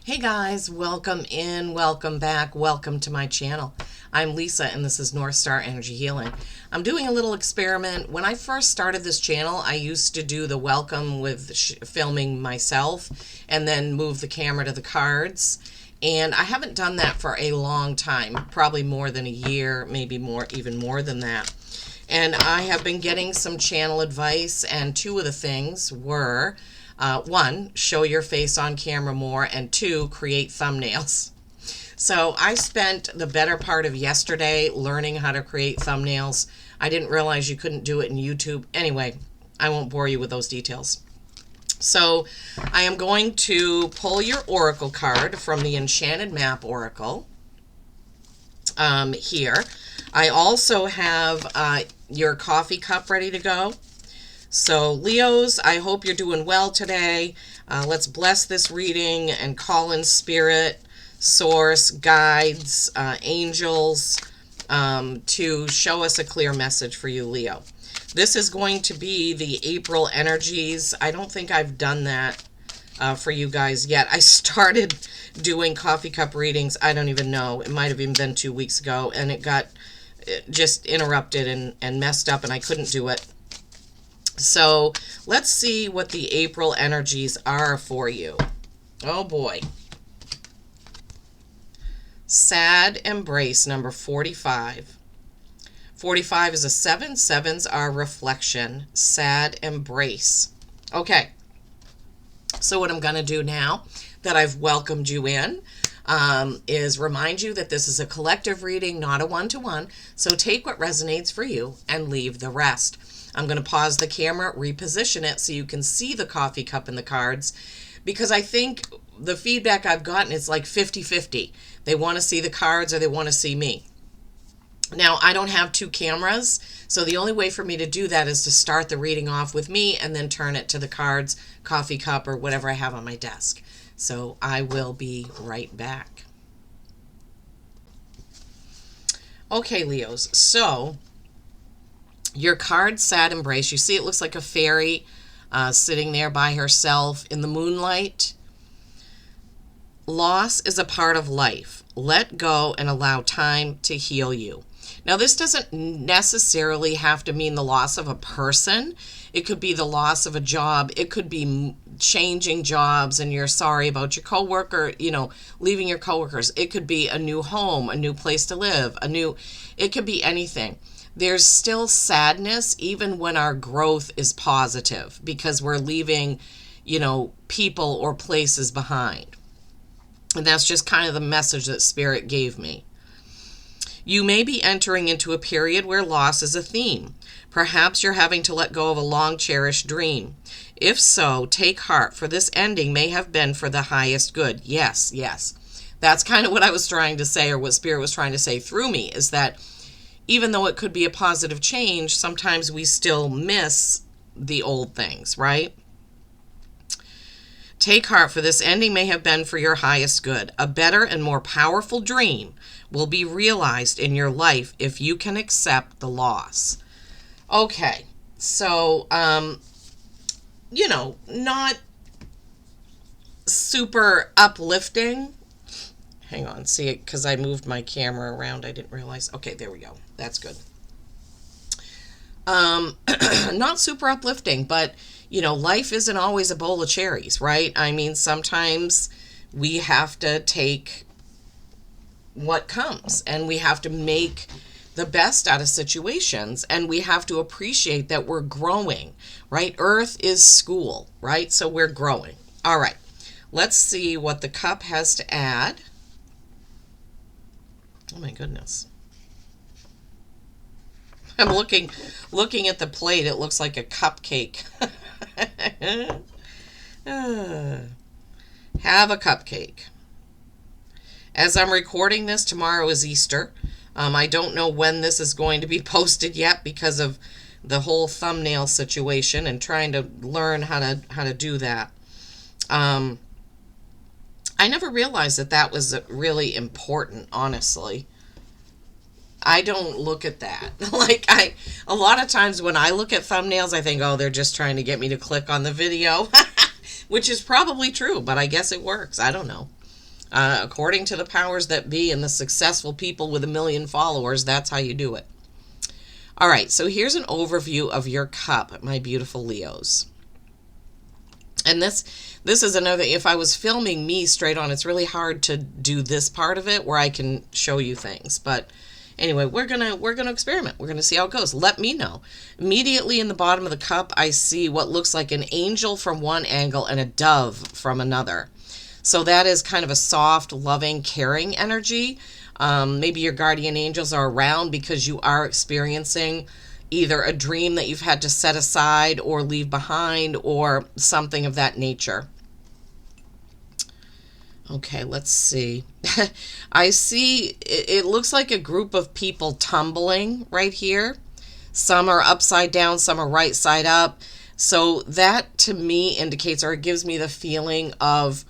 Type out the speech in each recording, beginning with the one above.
Hey guys, welcome in, welcome back, welcome to my channel. I'm Lisa and this is North Star Energy Healing. I'm doing a little experiment. When I first started this channel, I used to do the welcome with filming myself and then move the camera to the cards. And I haven't done that for a long time, probably more than a year, maybe more, even more than that. And I have been getting some channel advice, and two of the things were one, show your face on camera more, and two, create thumbnails. So I spent the better part of yesterday learning how to create thumbnails. I didn't realize you couldn't do it in YouTube. Anyway, I won't bore you with those details. So I am going to pull your Oracle card from the Enchanted Map Oracle here. I also have your coffee cup ready to go. So Leos, I hope you're doing well today. Let's bless this reading and call in spirit, source, guides, angels to show us a clear message for you, Leo. This is going to be the April energies. I don't think I've done that for you guys yet. I started doing coffee cup readings, I don't even know. It might have even been 2 weeks ago, and it got just interrupted and messed up, and I couldn't do it. So let's see what the April energies are for you. Oh boy. Sad Embrace, number 45. 45 is a 7. 7s are reflection. Sad Embrace. Okay. So what I'm going to do now that I've welcomed you in is remind you that this is a collective reading, not a one-to-one. So take what resonates for you and leave the rest. I'm going to pause the camera, reposition it so you can see the coffee cup and the cards, because I think the feedback I've gotten is like 50-50. They want to see the cards or they want to see me. Now, I don't have two cameras, so the only way for me to do that is to start the reading off with me and then turn it to the cards, coffee cup, or whatever I have on my desk. So I will be right back. Okay, Leos, so your card, Sad Embrace, you see it looks like a fairy sitting there by herself in the moonlight. Loss is a part of life. Let go and allow time to heal you. Now, this doesn't necessarily have to mean the loss of a person. It could be the loss of a job. It could be changing jobs and you're sorry about your coworker, leaving your coworkers. It could be a new home, a new place to live, it could be anything. There's still sadness even when our growth is positive because we're leaving, people or places behind. And that's just kind of the message that Spirit gave me. You may be entering into a period where loss is a theme. Perhaps you're having to let go of a long cherished dream. If so, take heart, for this ending may have been for the highest good. Yes, yes. That's kind of what I was trying to say, or what Spirit was trying to say through me, is that even though it could be a positive change, sometimes we still miss the old things, right? Take heart, for this ending may have been for your highest good. A better and more powerful dream will be realized in your life if you can accept the loss. Okay, so, not super uplifting. Hang on, see it, because I moved my camera around. I didn't realize. Okay, there we go. That's good. Not super uplifting, but, life isn't always a bowl of cherries, right? I mean, sometimes we have to take what comes, and we have to make the best out of situations, and we have to appreciate that we're growing, right? Earth is school, right? So we're growing. All right, let's see what the cup has to add. Oh my goodness. I'm looking at the plate. It looks like a cupcake. Have a cupcake. As I'm recording this, tomorrow is Easter. I don't know when this is going to be posted yet because of the whole thumbnail situation and trying to learn how to do that. I never realized that was really important, honestly. I don't look at that. A lot of times when I look at thumbnails, I think, oh, they're just trying to get me to click on the video, which is probably true, but I guess it works. I don't know. According to the powers that be and the successful people with 1 million followers, that's how you do it. All right, so here's an overview of your cup, my beautiful Leos. And this is another, if I was filming me straight on, it's really hard to do this part of it where I can show you things. But anyway, we're gonna experiment. We're gonna see how it goes. Let me know. Immediately in the bottom of the cup, I see what looks like an angel from one angle and a dove from another. So that is kind of a soft, loving, caring energy. Maybe your guardian angels are around because you are experiencing either a dream that you've had to set aside or leave behind or something of that nature. Okay, let's see. I see it looks like a group of people tumbling right here. Some are upside down, some are right side up. So that to me indicates, or it gives me the feeling of,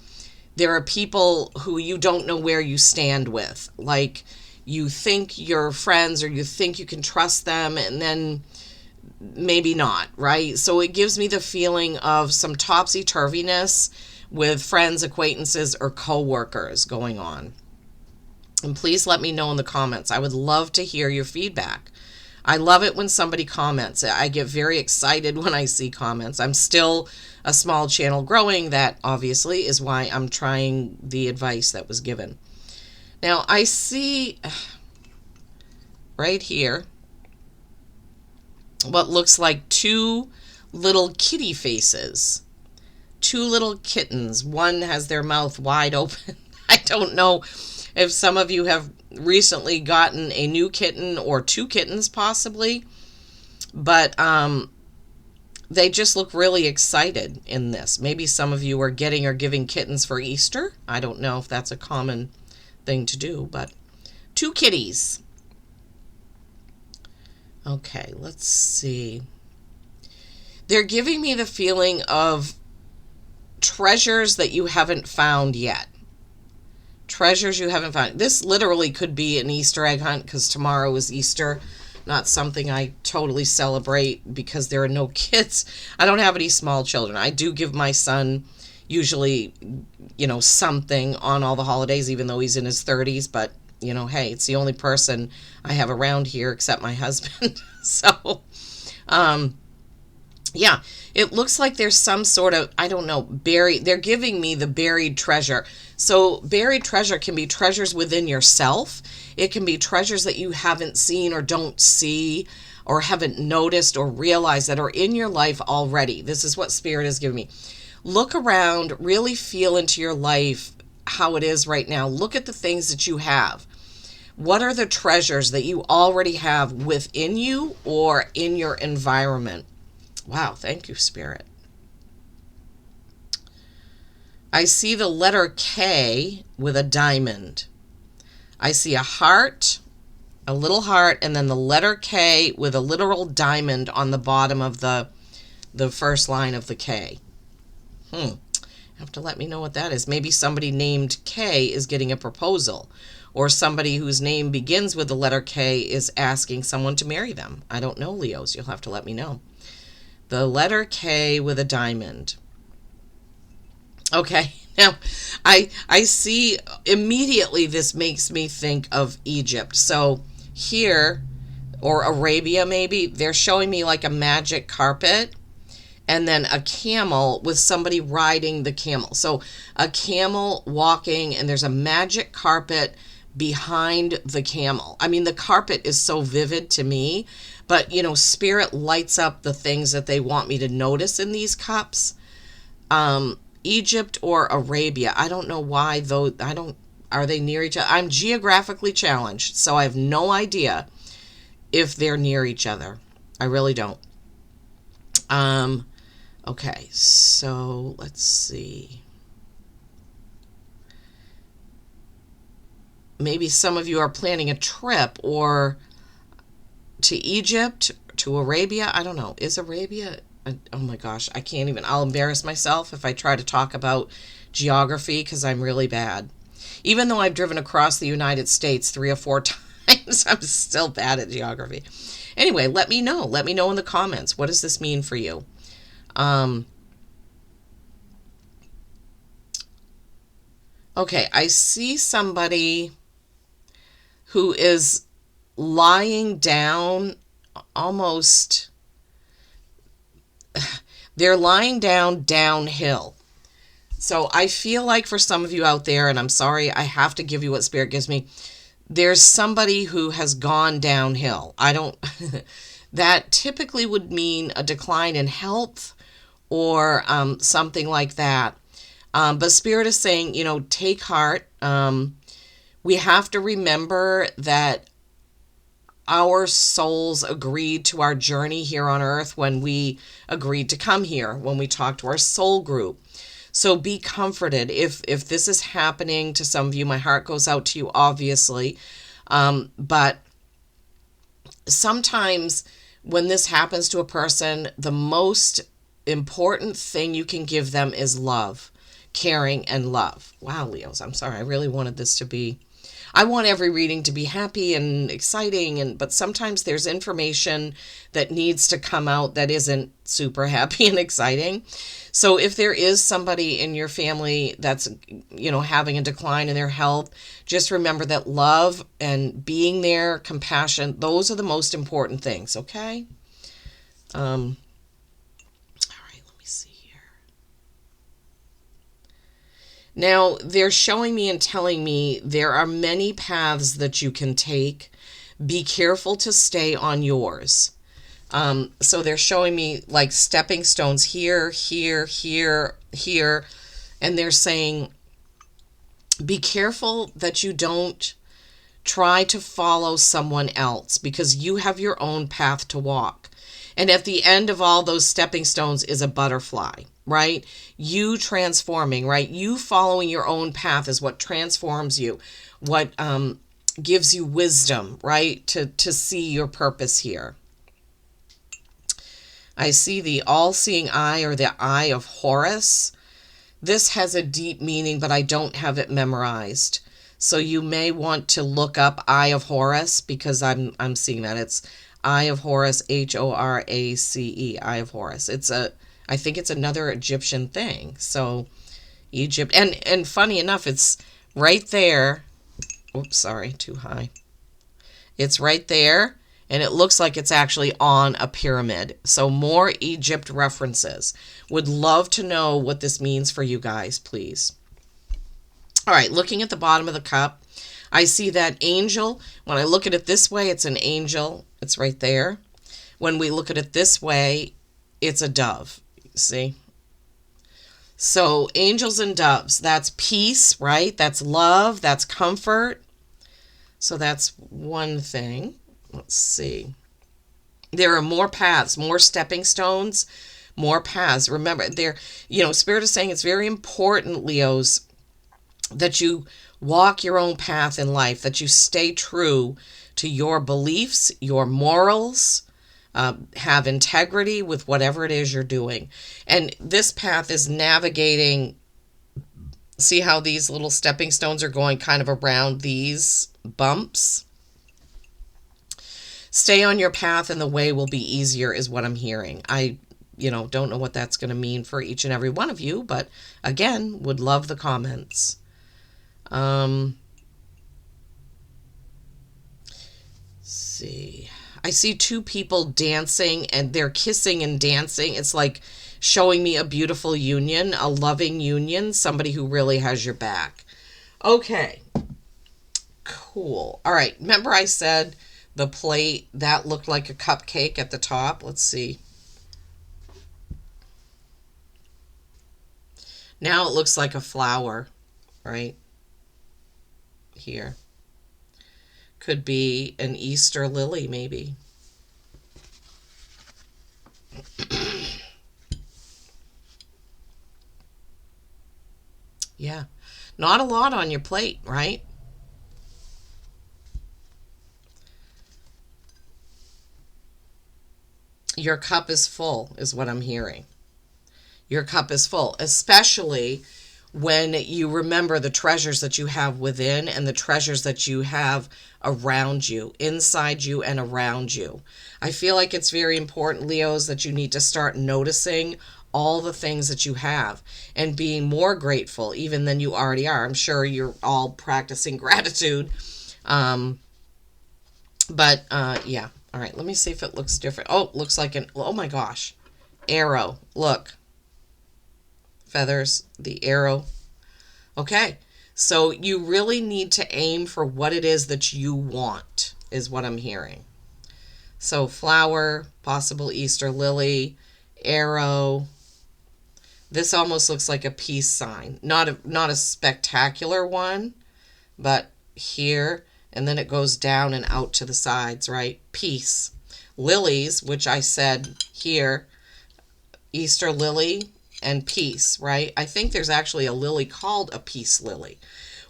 there are people who you don't know where you stand with. Like, you think you're friends or you think you can trust them, and then maybe not, right? So it gives me the feeling of some topsy-turviness with friends, acquaintances, or co-workers going on. And please let me know in the comments. I would love to hear your feedback. I love it when somebody comments. I get very excited when I see comments. I'm still a small channel growing. That obviously is why I'm trying the advice that was given. Now I see right here what looks like 2 little kitty faces. 2 little kittens. One has their mouth wide open. I don't know if some of you have recently gotten a new kitten or 2 kittens possibly, but they just look really excited in this. Maybe some of you are getting or giving kittens for Easter. I don't know if that's a common thing to do, but 2 kitties. Okay, let's see. They're giving me the feeling of treasures that you haven't found yet. Treasures you haven't found. This literally could be an Easter egg hunt because tomorrow is Easter. Not something I totally celebrate because there are no kids. I don't have any small children. I do give my son usually, something on all the holidays, even though he's in his 30s. But, hey, it's the only person I have around here except my husband. So, yeah, it looks like there's some sort of, I don't know, buried. They're giving me the buried treasure. So buried treasure can be treasures within yourself. It can be treasures that you haven't seen or don't see or haven't noticed or realized that are in your life already. This is what Spirit is giving me. Look around, really feel into your life, how it is right now. Look at the things that you have. What are the treasures that you already have within you or in your environment? Wow, thank you, Spirit. I see the letter K with a diamond. I see a heart, a little heart, and then the letter K with a literal diamond on the bottom of the first line of the K. You have to let me know what that is. Maybe somebody named K is getting a proposal, or somebody whose name begins with the letter K is asking someone to marry them. I don't know, Leos. You'll have to let me know. The letter K with a diamond. Okay, now I see immediately this makes me think of Egypt. So here, or Arabia maybe, they're showing me like a magic carpet and then a camel with somebody riding the camel. So a camel walking and there's a magic carpet behind the camel. I mean, the carpet is so vivid to me, but Spirit lights up the things that they want me to notice in these cups. Egypt or Arabia. I don't know why though. Are they near each other? I'm geographically challenged, so I have no idea if they're near each other. I really don't. Okay, so let's see. Maybe some of you are planning a trip or to Egypt, to Arabia. I don't know. Is Arabia? Oh my gosh, I can't even. I'll embarrass myself if I try to talk about geography because I'm really bad. Even though I've driven across the United States 3 or 4 times, I'm still bad at geography. Anyway, let me know. Let me know in the comments. What does this mean for you? Okay, I see somebody who is lying down almost, they're lying down downhill. So I feel like for some of you out there, and I'm sorry, I have to give you what Spirit gives me, there's somebody who has gone downhill. I don't, that typically would mean a decline in health or something like that. But Spirit is saying, take heart. We have to remember that our souls agreed to our journey here on earth when we agreed to come here, when we talked to our soul group. So be comforted. If this is happening to some of you, my heart goes out to you, obviously. But sometimes when this happens to a person, the most important thing you can give them is love, caring, and love. Wow, Leos, I'm sorry. I really wanted this to be, I want every reading to be happy and exciting, but sometimes there's information that needs to come out that isn't super happy and exciting. So if there is somebody in your family that's, having a decline in their health, just remember that love and being there, compassion, those are the most important things, okay? All right, let me see here. Now, they're showing me and telling me there are many paths that you can take. Be careful to stay on yours. So they're showing me like stepping stones here, here, here, here. And they're saying, be careful that you don't try to follow someone else because you have your own path to walk. And at the end of all those stepping stones is a butterfly, right? You transforming, right? You following your own path is what transforms you, what gives you wisdom, right? To see your purpose here. I see the all-seeing eye or the eye of Horus. This has a deep meaning, but I don't have it memorized. So you may want to look up Eye of Horus because I'm seeing that. It's Eye of Horus, Horace, Eye of Horus. I think it's another Egyptian thing. So Egypt, and funny enough, it's right there. Oops, sorry, too high. It's right there. And it looks like it's actually on a pyramid. So more Egypt references. Would love to know what this means for you guys, please. All right, looking at the bottom of the cup, I see that angel. When I look at it this way, it's an angel. It's right there. When we look at it this way, it's a dove. See? So angels and doves, that's peace, right? That's love, that's comfort. So that's one thing. Let's see. There are more paths, more stepping stones, more paths. Remember, Spirit is saying it's very important, Leos, that you walk your own path in life, that you stay true to your beliefs, your morals, have integrity with whatever it is you're doing. And this path is navigating. See how these little stepping stones are going kind of around these bumps? Stay on your path and the way will be easier is what I'm hearing. I, don't know what that's going to mean for each and every one of you, but again, would love the comments. See. I see two people dancing and they're kissing and dancing. It's like showing me a beautiful union, a loving union, somebody who really has your back. Okay. Cool. All right. Remember I said the plate, that looked like a cupcake at the top. Let's see. Now it looks like a flower, right? Here. Could be an Easter lily, maybe. Yeah. Not a lot on your plate, right? Your cup is full, is what I'm hearing. Your cup is full, especially when you remember the treasures that you have within and the treasures that you have around you, inside you and around you. I feel like it's very important, Leos, that you need to start noticing all the things that you have and being more grateful even than you already are. I'm sure you're all practicing gratitude. Yeah. All right, let me see if it looks different. Oh, looks like oh my gosh. Arrow. Look. Feathers, the arrow. Okay. So you really need to aim for what it is that you want, is what I'm hearing. So flower, possible Easter lily, arrow. This almost looks like a peace sign. Not a spectacular one, but here, and then it goes down and out to the sides, right? Peace. Lilies, which I said here, Easter lily and peace, right? I think there's actually a lily called a peace lily.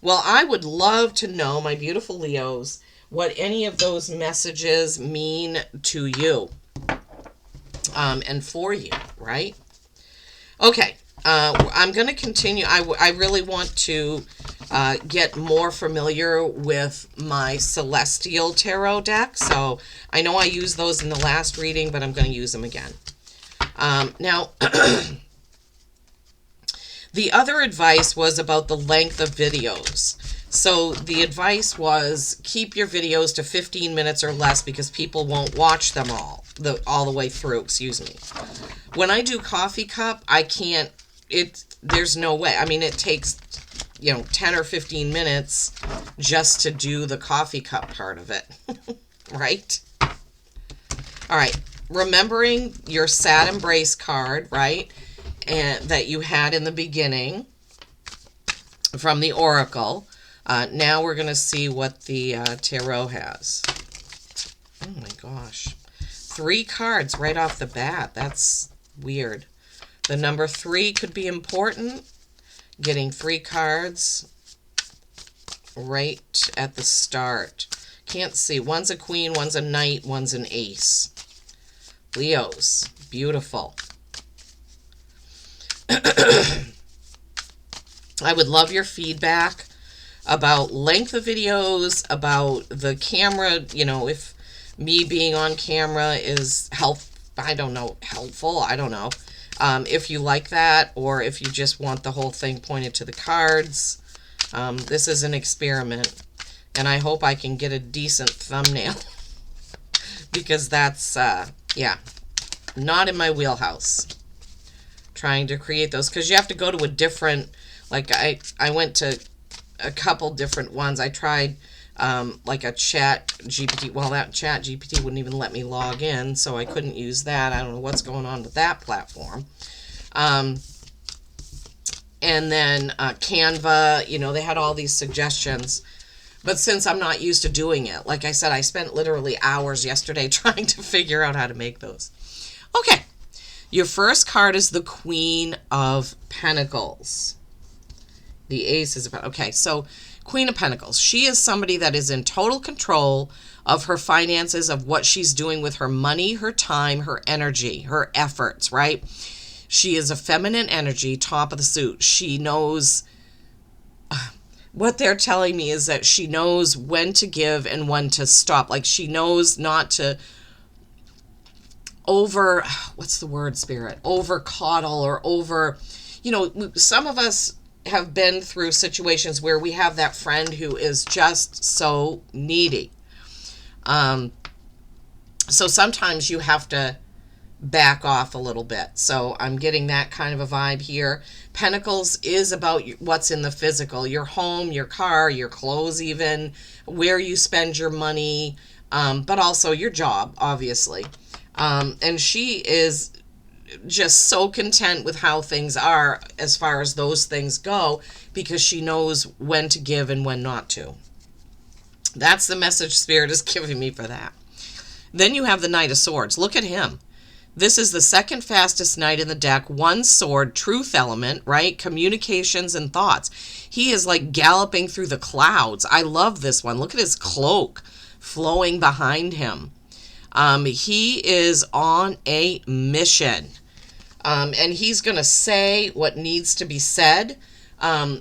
Well, I would love to know, my beautiful Leos, what any of those messages mean to you and for you, right? Okay, I'm going to continue. I really want to get more familiar with my Celestial Tarot deck. So I know I used those in the last reading, but I'm going to use them again. Now, the other advice was about the length of videos. So the advice was keep your videos to 15 minutes or less because people won't watch them all the way through, excuse me. When I do Coffee Cup, I can't, there's no way. I mean, it takes, 10 or 15 minutes just to do the Coffee Cup part of it, right? All right, remembering your Sad Embrace card, right, and that you had in the beginning from the Oracle. Now we're going to see what the Tarot has. Oh my gosh. 3 cards right off the bat. That's weird. The number 3 could be important. Getting 3 cards right at the start. Can't see. One's a queen, one's a knight, one's an ace. Leos. Beautiful. I would love your feedback about length of videos, about the camera, if me being on camera is helpful, I don't know. If you like that, or if you just want the whole thing pointed to the cards. This is an experiment, and I hope I can get a decent thumbnail because that's, not in my wheelhouse. Trying to create those, because you have to go to a different, like I went to a couple different ones. I tried like a Chat GPT. Well, that Chat GPT wouldn't even let me log in, so I couldn't use that. I don't know what's going on with that platform. And then Canva, they had all these suggestions. But since I'm not used to doing it, like I said, I spent literally hours yesterday trying to figure out how to make those. Okay. Your first card is the Queen of Pentacles. The Ace is about, okay, so Queen of Pentacles. She is somebody that is in total control of her finances, of what she's doing with her money, her time, her energy, her efforts, right? She is a feminine energy, top of the suit. She knows, what they're telling me is that she knows when to give and when to stop. Like she knows not to over coddle or over, some of us have been through situations where we have that friend who is just so needy. So sometimes you have to back off a little bit. So I'm getting that kind of a vibe here. Pentacles is about what's in the physical, your home, your car, your clothes, even where you spend your money, but also your job, obviously. And she is just so content with how things are as far as those things go, because she knows when to give and when not to. That's the message Spirit is giving me for that. Then you have the Knight of Swords. Look at him. This is the second fastest knight in the deck. 1 sword, truth element, right? Communications and thoughts. He is like galloping through the clouds. I love this one. Look at his cloak flowing behind him. He is on a mission. And he's going to say what needs to be said.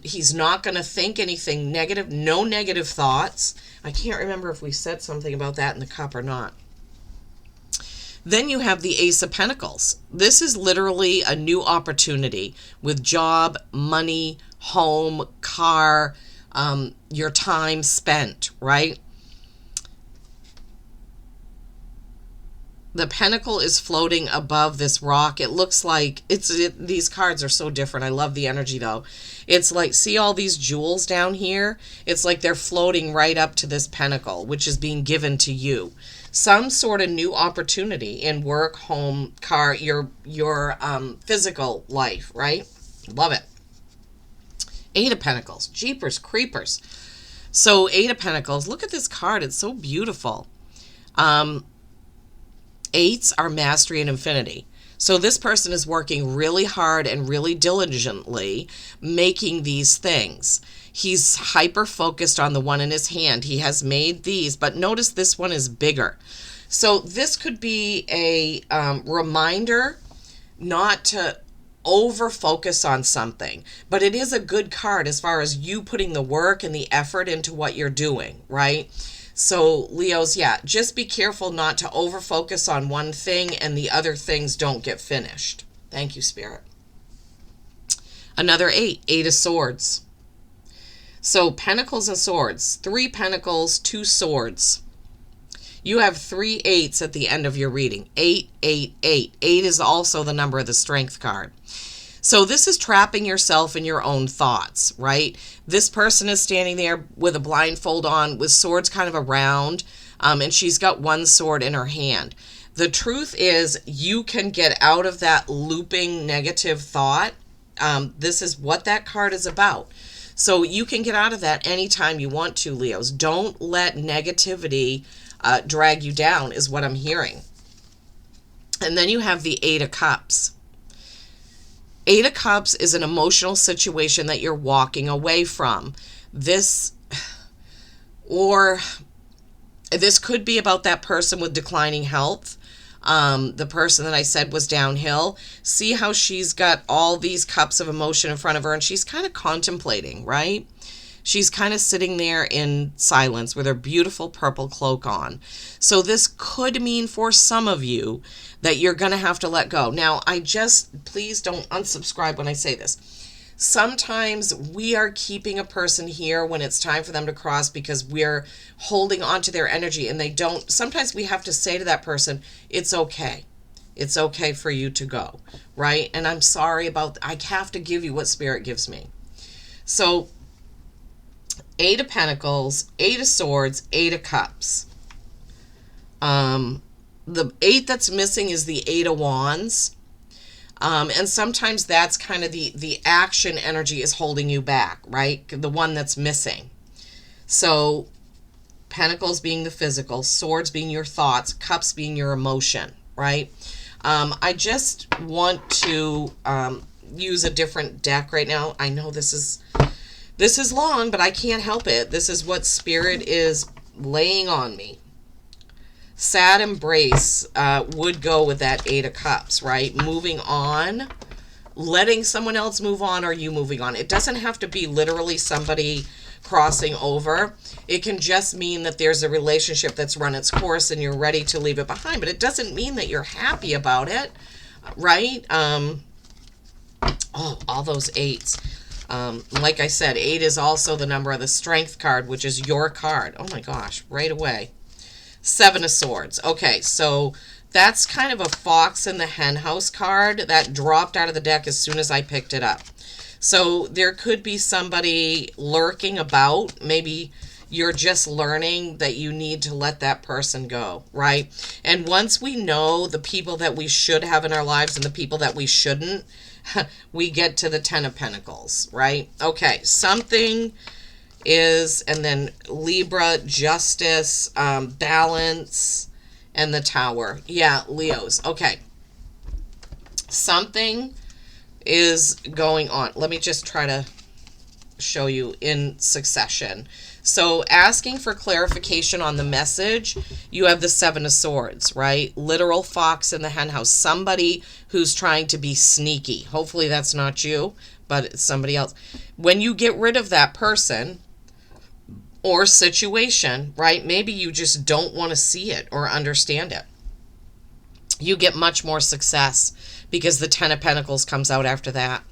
He's not going to think anything negative. No negative thoughts. I can't remember if we said something about that in the cup or not. Then you have the Ace of Pentacles. This is literally a new opportunity with job, money, home, car, your time spent, right? The pentacle is floating above this rock. It looks like these cards are so different. I love the energy though. It's like, see all these jewels down here? It's like they're floating right up to this pentacle, which is being given to you. Some sort of new opportunity in work, home, car, your physical life, right? Love it. Eight of Pentacles. Jeepers creepers. So Eight of Pentacles. Look at this card. It's so beautiful. Eights are mastery and infinity. So this person is working really hard and really diligently making these things. He's hyper focused on the one in his hand. He has made these, but notice this one is bigger. So this could be a reminder not to over focus on something, but it is a good card as far as you putting the work and the effort into what you're doing, right? So Leos, yeah, just be careful not to over focus on one thing and the other things don't get finished. Thank you, Spirit. Another eight, Eight of Swords. So Pentacles and Swords, 3 Pentacles, 2 Swords. You have 3 eights at the end of your reading. 8, 8, 8. 8 is also the number of the Strength card. So this is trapping yourself in your own thoughts, right? This person is standing there with a blindfold on, with swords kind of around, and she's got one sword in her hand. The truth is, you can get out of that looping negative thought. This is what that card is about. So you can get out of that anytime you want to, Leos. Don't let negativity drag you down, is what I'm hearing. And then you have the Eight of Cups. Eight of Cups is an emotional situation that you're walking away from. This could be about that person with declining health. The person that I said was downhill. See how she's got all these cups of emotion in front of her and she's kind of contemplating, right? She's kind of sitting there in silence with her beautiful purple cloak on. So this could mean for some of you that you're going to have to let go. Now, please don't unsubscribe when I say this. Sometimes we are keeping a person here when it's time for them to cross because we're holding on to their energy and they don't. Sometimes we have to say to that person, it's okay. It's okay for you to go, right? And I'm sorry I have to give you what Spirit gives me. So, Eight of Pentacles, Eight of Swords, Eight of Cups. The 8 that's missing is the Eight of Wands. And sometimes that's kind of the action energy is holding you back, right? The one that's missing. So Pentacles being the physical, Swords being your thoughts, Cups being your emotion, right? I just want to use a different deck right now. I know this is long, but I can't help it. This is what Spirit is laying on me. Sad Embrace would go with that Eight of Cups, right? Moving on, letting someone else move on, or you moving on. It doesn't have to be literally somebody crossing over. It can just mean that there's a relationship that's run its course and you're ready to leave it behind. But it doesn't mean that you're happy about it, right? All those eights. Like I said, 8 is also the number of the Strength card, which is your card. Oh my gosh, right away. 7 of Swords. Okay, so that's kind of a fox in the hen house card that dropped out of the deck as soon as I picked it up. So there could be somebody lurking about. Maybe you're just learning that you need to let that person go, right? And once we know the people that we should have in our lives and the people that we shouldn't, we get to the 10 of Pentacles, right? Okay, something is, and then Libra, Justice, Balance, and the Tower. Yeah, Leos. Okay. Something is going on. Let me just try to show you in succession. So asking for clarification on the message, you have the 7 of Swords, right? Literal fox in the hen house. Somebody who's trying to be sneaky. Hopefully that's not you, but it's somebody else. When you get rid of that person or situation, right? Maybe you just don't want to see it or understand it. you get much more success because the Ten of Pentacles comes out after that.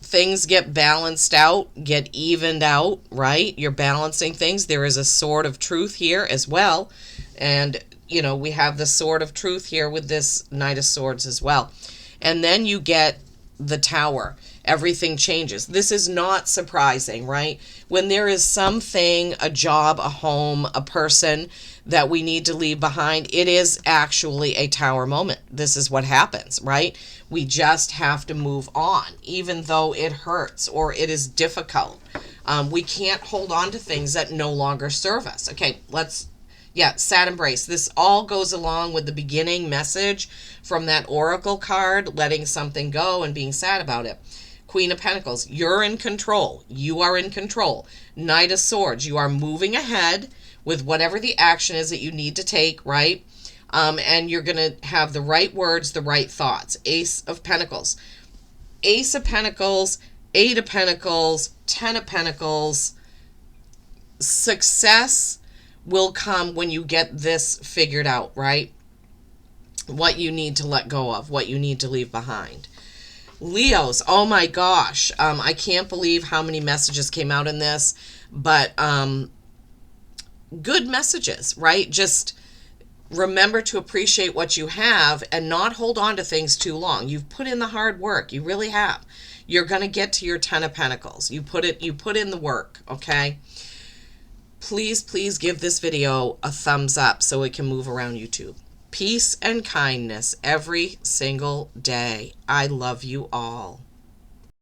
Things get balanced out, get evened out, right? You're balancing things. There is a sword of truth here as well. And, you know, we have the sword of truth here with this Knight of Swords as well. And then you get the Tower. Everything changes. This is not surprising, right? When there is something, a job, a home, a person that we need to leave behind, it is actually a Tower moment. This is what happens, right? We just have to move on, even though it hurts or it is difficult. We can't hold on to things that no longer serve us. Okay, sad embrace. This all goes along with the beginning message from that Oracle card, letting something go and being sad about it. Queen of Pentacles, you're in control. You are in control. Knight of Swords, you are moving ahead with whatever the action is that you need to take, right? And you're going to have the right words, the right thoughts. Ace of Pentacles. Ace of Pentacles, Eight of Pentacles, Ten of Pentacles. Success will come when you get this figured out, right? What you need to let go of, what you need to leave behind. Leos, oh my gosh. I can't believe how many messages came out in this, but good messages, right? Just remember to appreciate what you have and not hold on to things too long. You've put in the hard work. You really have. You're going to get to your Ten of Pentacles. You put in the work, okay? Please, please give this video a thumbs up so it can move around YouTube. Peace and kindness every single day. I love you all.